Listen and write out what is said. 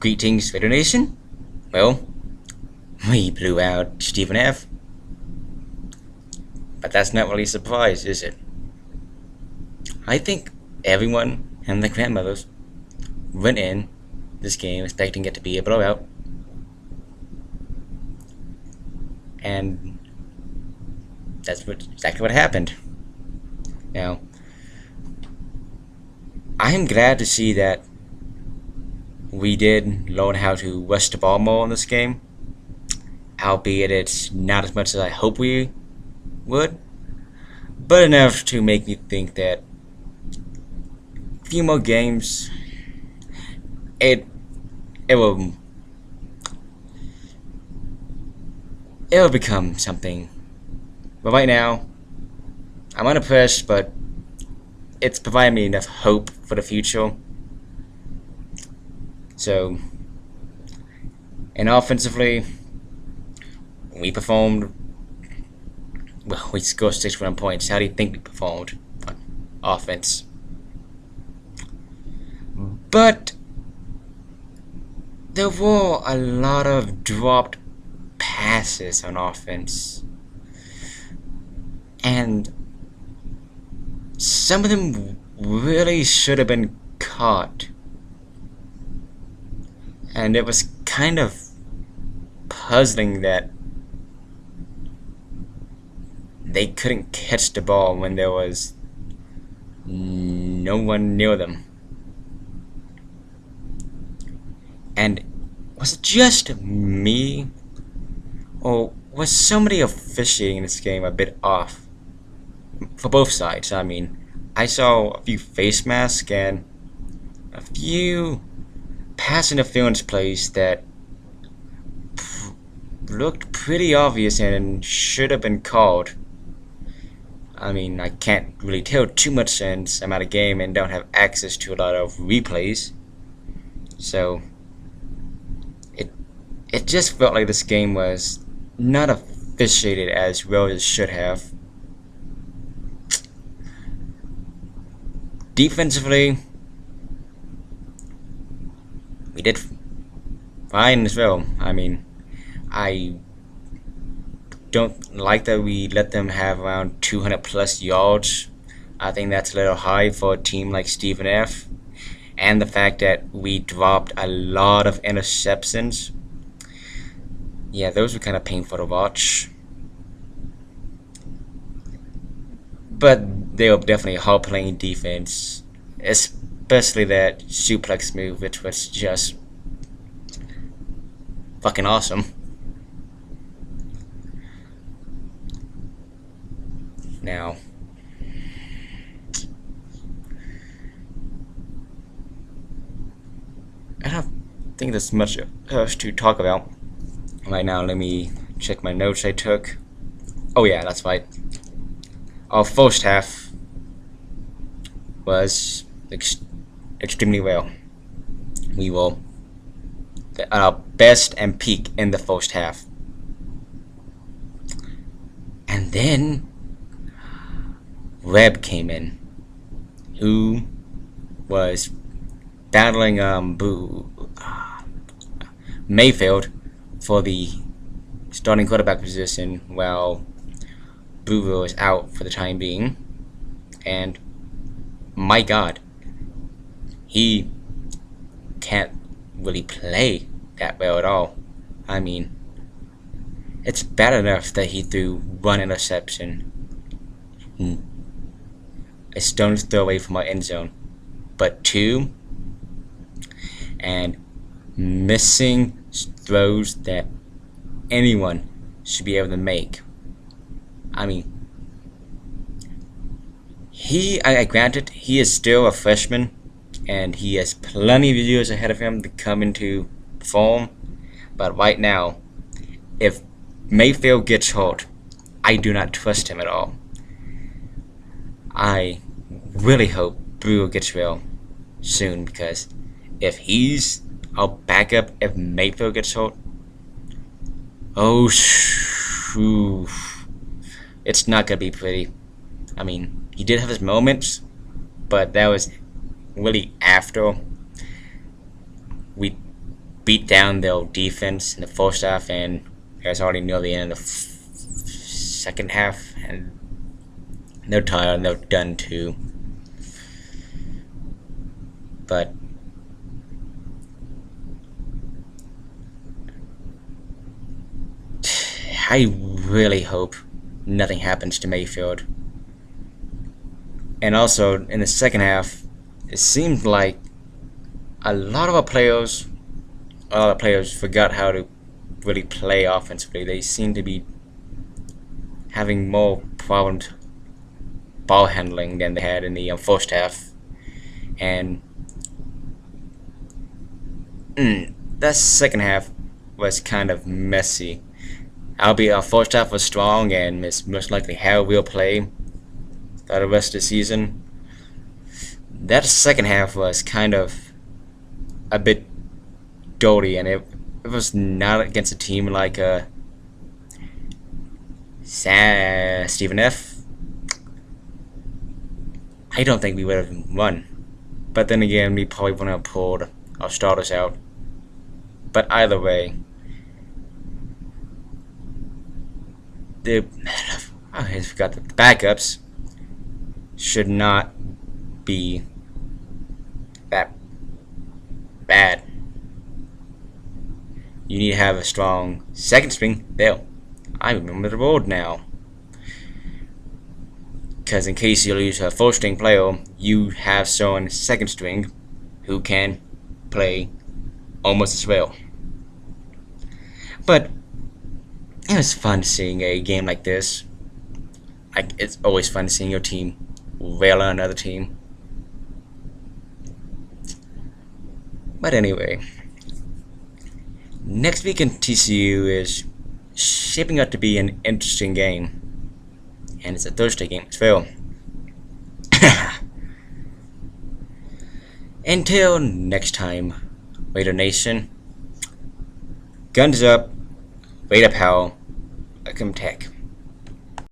Greetings, Raider Nation. Well, we blew out Stephen F. But that's not really a surprise, is it? I think everyone and their grandmothers went in this game expecting it to be a blowout. And that's exactly what happened. Now, I am glad to see that we did learn how to rush the ball more in this game, albeit it's not as much as I hope we would, but enough to make me think that a few more games, it will become something. But right now, I'm unimpressed, but it's providing me enough hope for the future. So, and offensively, we performed. Well, we scored 61 points. How do you think we performed on offense? But there were a lot of dropped passes on offense, and some of them really should have been caught. And it was kind of puzzling that they couldn't catch the ball when there was no one near them. And was it just me, or was somebody officiating this game a bit off? For both sides, I mean. I saw a few face masks and a few pass interference plays that looked pretty obvious and should have been called. I mean, I can't really tell too much since I'm out of game and don't have access to a lot of replays. So it just felt like this game was not officiated as well as it should have. Defensively, we did fine as well. I mean, I don't like that we let them have around 200 plus yards. I think that's a little high for a team like Stephen F. And the fact that we dropped a lot of interceptions. Yeah, those were kind of painful to watch. But they were definitely hard playing defense, especially that suplex move, which was just fucking awesome. Now, I don't think there's much else to talk about right now. Let me check my notes I took. Oh yeah, that's right. Our first half was extremely well. We were at our best and peak in the first half. And then Webb came in, who was battling Mayfield for the starting quarterback position while Boo is out for the time being. And my god, he can't really play that well at all. I mean, it's bad enough that he threw one interception, a stone's throw away from our end zone, but two, and missing throws that anyone should be able to make. I mean, granted, he is still a freshman, and he has plenty of years ahead of him to come into form. But right now, if Mayfield gets hurt, I do not trust him at all. I really hope Brewer gets well soon, because if he's our backup, if Mayfield gets hurt, oh, it's not gonna be pretty. I mean, he did have his moments, but that was really after we beat down their defense in the first half, and it's already near the end of the second half, and they're tired and they're done too. But I really hope nothing happens to Mayfield. And also, in the second half, it seemed like a lot of our players forgot how to really play offensively. They seem to be having more problems ball handling than they had in the first half. And that second half was kind of messy. Albeit our first half was strong, and it's most likely how we'll play the rest of the season. That second half was kind of a bit dirty, and it was not against a team like Stephen F. I don't think we would have won. But then again, we probably wouldn't have pulled our starters out. But either way, I forgot the backups should not be that bad. You need to have a strong second string. There, I remember the word now. Because in case you lose a first string player, you have someone second string who can play almost as well. But it was fun seeing a game like this. It's always fun seeing your team rail on another team. But anyway, next week in TCU is shaping up to be an interesting game. And it's a Thursday game as well. Until next time, Raider Nation, guns up, Raider Power, Welcome Tech.